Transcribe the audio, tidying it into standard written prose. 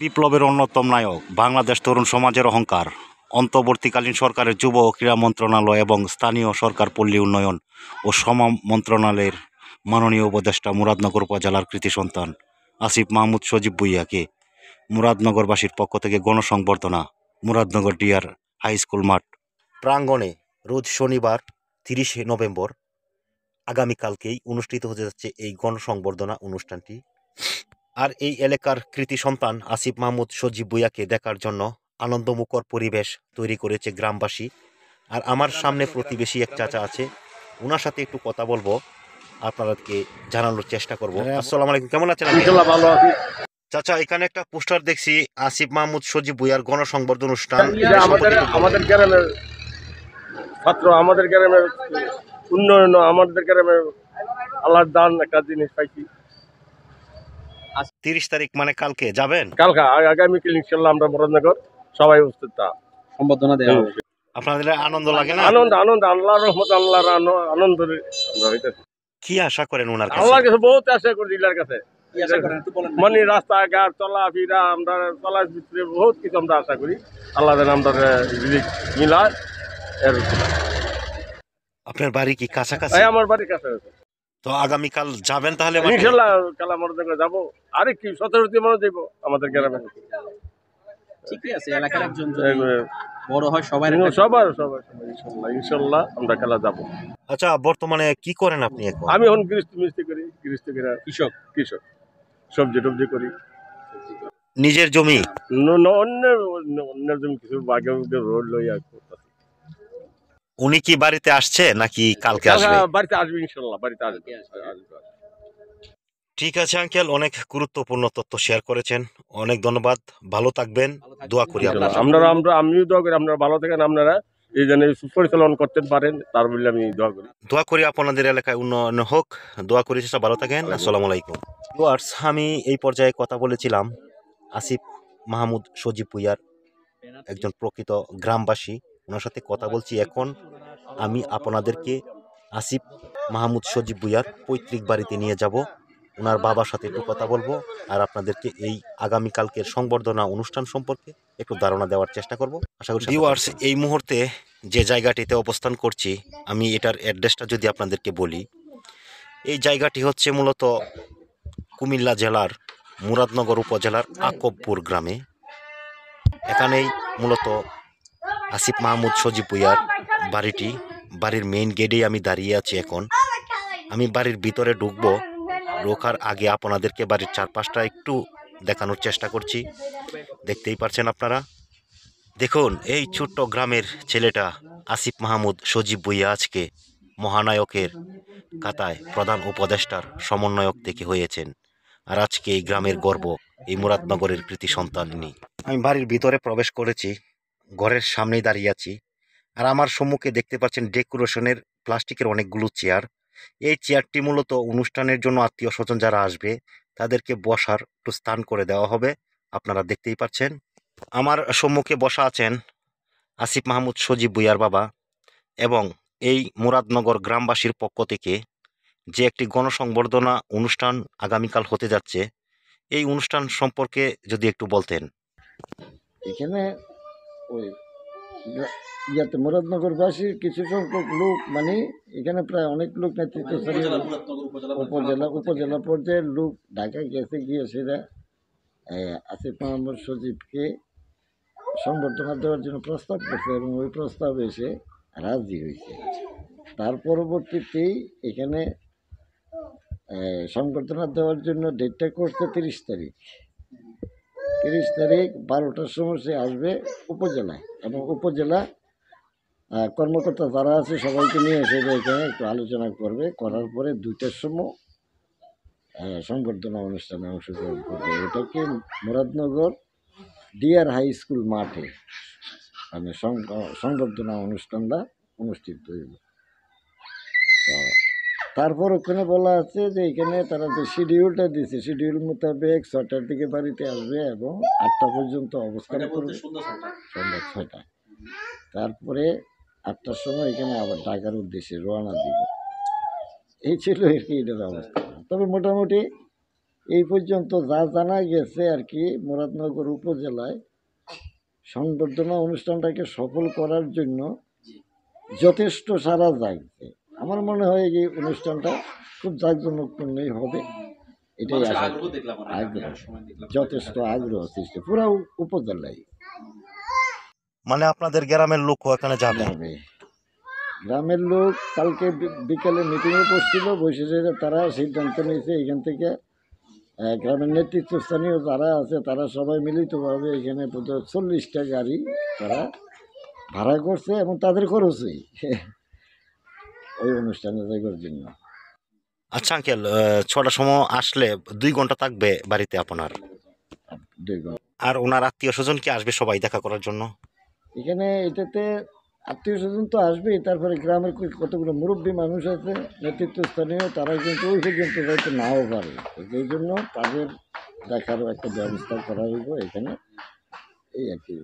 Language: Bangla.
বিপ্লবের অন্যতম নায়ক, বাংলাদেশ তরুণ সমাজের অহংকার, অন্তর্বর্তীকালীন সরকারের যুব ও ক্রীড়া মন্ত্রণালয় এবং স্থানীয় সরকার পল্লী উন্নয়ন ও শ্রম মন্ত্রণালয়ের মাননীয় উপদেষ্টা মুরাদনগর উপজেলার কৃতি সন্তান আসিফ মাহমুদ সজীব ভূঁইয়াকে মুরাদনগরবাসীর পক্ষ থেকে গণসংবর্ধনা মুরাদনগর ডিআর হাই স্কুল মাঠ প্রাঙ্গণে রোজ শনিবার 30শে নভেম্বর আগামীকালকেই অনুষ্ঠিত হতে যাচ্ছে এই গণসংবর্ধনা অনুষ্ঠানটি। আর এই এলাকার কৃতি সন্তান আসিফ মাহমুদ সজীব ভূঁইয়াকে দেখার জন্য আনন্দমুখর পরিবেশ তৈরি করেছে গ্রামবাসী। আর আমার সামনে প্রতিবেশী এক চাচা আছে, ওনার সাথে একটু কথা বলবো, আপনাদেরকে জানানোর চেষ্টা করব। আসসালামু আলাইকুম, কেমন আছেন? ভালো আছি চাচা, এখানে একটা পোস্টার দেখছি আসিফ মাহমুদ সজীব ভূঁইয়ার গণসংবর্ধনা অনুষ্ঠান। আমাদের গ্রামের ছাত্র, আমাদের গ্রামের উন্নয়ন, আমাদের গ্রামের আল্লাহর দান একটা জিনিস পাইছি। 30 তারিখ মানে কালকে যাবেন? কালকে আগামীকাল ইনশাল্লাহ আমরা মুরাদনগর সবাই উপস্থিত সম্বর্ধনা দেওয়া হবে। আপনাদের আনন্দ লাগে না? আনন্দ আনন্দ আল্লাহর রহমত, আল্লাহর আনন্দ। কি আশা করেন ওনার কাছে? আল্লাহর কাছে বহুত আশা করি, জিলার কাছে মানে রাস্তাঘাট চলাফেরা, আমরা চলার ভিতরে বহুত কিছু আমরা আশা করি। আল্লাহ যেন আমরা মিলায়। আপনার বাড়ি কি কাছাকাছি? আমার বাড়ির কাছে। তো আগামীকাল যাবেন তাহলে? ইনশাল্লাহ কালা মুরাদনগর যাবো। আরে কি 17 মানুষ যাবো আমাদের গ্রামে। ঠিকই আছে, এলাকার একজন বড় হয় সবাই সবার ইনশাল্লাহ আমরা খেলা যাবো। আচ্ছা, বর্তমানে কি করেন আপনি এখন? আমি এখন গৃহস্থ করি, কৃষক সবজি টবজি করি। নিজের জমি? অন্যের জমি কিছু বাগে রোড লইয়া করতেছি। উনি কি বাড়িতে আসছে নাকি কালকে আসবে? বাড়িতে আসবে ইনশাল্লাহ, বাড়িতে আসবে। ঠিক আছে আঙ্কেল, অনেক গুরুত্বপূর্ণ তথ্য শেয়ার করেছেন, অনেক ধন্যবাদ। ভালো থাকবেন, দোয়া করি আপনার। আমিও দোয়া করি আপনারা ভালো থাকেন, আপনারা এই জন্য সুপরিচালন করতে পারেন, তার বলে আমি দোয়া করি আপনাদের এলাকায় উন্নয়ন হোক। দোয়া করি, ভালো থাকেন। আসসালামু আলাইকুম ভিউয়ার্স, আমি এই পর্যায়ে কথা বলেছিলাম আসিফ মাহমুদ সজীব ভূঁইয়ার একজন প্রকৃত গ্রামবাসী, ওনার সাথে কথা বলছি। এখন আমি আপনাদেরকে আসিফ মাহমুদ সজীব ভূঁইয়ার পৈতৃক বাড়িতে নিয়ে যাব, ওনার বাবার সাথে একটু কথা বলবো, আর আপনাদেরকে এই আগামীকালকের সংবর্ধনা অনুষ্ঠান সম্পর্কে একটু ধারণা দেওয়ার চেষ্টা করব। আশা করি ভিউয়ার্স, এই মুহূর্তে যে জায়গাটিতে অবস্থান করছি আমি, এটার অ্যাড্রেসটা যদি আপনাদেরকে বলি, এই জায়গাটি হচ্ছে মূলত কুমিল্লা জেলার মুরাদনগর উপজেলার আকবপুর গ্রামে। এখানেই মূলত আসিফ মাহমুদ সজীব ভূঁইয়ার বাড়িটি। বাড়ির মেইন গেটেই আমি দাঁড়িয়ে আছি। এখন আমি বাড়ির ভিতরে ঢুকবো, ঢোকার আগে আপনাদেরকে বাড়ির চারপাশটা একটু দেখানোর চেষ্টা করছি। দেখতেই পাচ্ছেন আপনারা, দেখুন এই ছোট্ট গ্রামের ছেলেটা আসিফ মাহমুদ সজীব ভূঁইয়া আজকে মহানায়কের কাতায় প্রধান উপদেষ্টার সমন্বয়ক থেকে হয়েছেন। আর আজকে এই গ্রামের গর্ব, এই মুরাদনগরের কৃতি সন্তান ইনি। আমি বাড়ির ভিতরে প্রবেশ করেছি, ঘরের সামনেই দাঁড়িয়ে আছি। আর আমার সম্মুখে দেখতে পাচ্ছেন ডেকোরেশনের প্লাস্টিকের অনেকগুলো চেয়ার। এই চেয়ারটি মূলত অনুষ্ঠানের জন্য আত্মীয় স্বজন যারা আসবে তাদেরকে বসার একটু স্থান করে দেওয়া হবে। আপনারা দেখতেই পাচ্ছেন আমার সম্মুখে বসা আছেন আসিফ মাহমুদ সজীব ভূঁইয়ার বাবা, এবং এই মুরাদনগর গ্রামবাসীর পক্ষ থেকে যে একটি গণসংবর্ধনা অনুষ্ঠান আগামীকাল হতে যাচ্ছে, এই অনুষ্ঠান সম্পর্কে যদি একটু বলতেন। এখানে ওই ইয়াতে মুরাদনগরবাসীর কিছু সংখ্যক লোক, মানে এখানে প্রায় অনেক লোক নেতৃত্বস্থানীয় উপজেলা পর্যায়ের লোক ঢাকায় গেছে, গিয়ে সেটা আসিফ মাহমুদ সজীবকে সংবর্ধনা দেওয়ার জন্য প্রস্তাব করছে, এবং ওই প্রস্তাবে এসে রাজি হয়েছে। তার পরবর্তীতেই এখানে সংবর্ধনা দেওয়ার জন্য ডেটটা করছে 30 তারিখ। 30 তারিখ 12টার সময় সে আসবে উপজেলায়, এবং উপজেলা কর্মকর্তা যারা আছে সবাইকে নিয়ে এসে এখানে একটু আলোচনা করবে, করার পরে 2টার সময় সংবর্ধনা অনুষ্ঠানে অংশগ্রহণ করবে। এটাকে মুরাদনগর ডিআর হাই স্কুল মাঠে মানে সংবর্ধনা অনুষ্ঠানটা অনুষ্ঠিত হইব। তো তারপর ওখানে বলা আছে যে এখানে তারা যে শিডিউলটা দিয়েছে, শিডিউল মোতাবেক 6টার দিকে বাড়িতে আসবে এবং 8টা পর্যন্ত অবস্থান করবে, সন্ধ্যা 6টা। তারপরে 8টার সময় এখানে আবার ঢাকার উদ্দেশ্যে রওনা দিব। এই ছিল আর কি এটার অবস্থা। তবে মোটামুটি এই পর্যন্ত যা জানা গেছে আর কি, মুরাদনগর উপজেলায় সংবর্ধনা অনুষ্ঠানটাকে সফল করার জন্য যথেষ্ট সারা জাগছে। আমার মনে হয় এই অনুষ্ঠানটা খুব জাঁকজমকপূর্ণই হবে, এটাই মানুষের আশা আগ্রহ করি। দেখলাম আমরা আগ্রহ, যাওয়ার সময় দেখলাম যথেষ্ট আগ্রহ সৃষ্টি পুরো উপজেলায় মানে আপনাদের গ্রামের লোকও এখানে যাবে? যাবে। গ্রামের লোক কালকে বিকেলে মিটিংয়ে বসছিল, বসে যে তারা সিদ্ধান্ত নিয়েছে এখান থেকে গ্রামের নেতৃত্বস্থানীয় যারা আছে তারা সবাই মিলিতভাবে এখানে বোধহয় 40টা গাড়ি তারা ভাড়া করছে এবং তাদের খরচই ওই অনুষ্ঠানে যাওয়ার জন্য। আচ্ছা আঙ্কেল, 6টার সময় আসলে 2 ঘন্টা থাকবে বাড়িতে আপনার, 2 ঘন্টা আর ওনার আত্মীয় স্বজন কি আসবে সবাই দেখা করার জন্য? এখানে এটাতে আত্মীয় স্বজন তো আসবেই, তারপরে গ্রামের কতগুলো মুরব্বী মানুষ আছে নেতৃত্বস্থানীয়, তারা কিন্তু ওই পর্যন্ত হয়তো নাও পারে, এই জন্য তাদের দেখারও একটা ব্যবস্থা করা হইব এখানে, এই আর কি।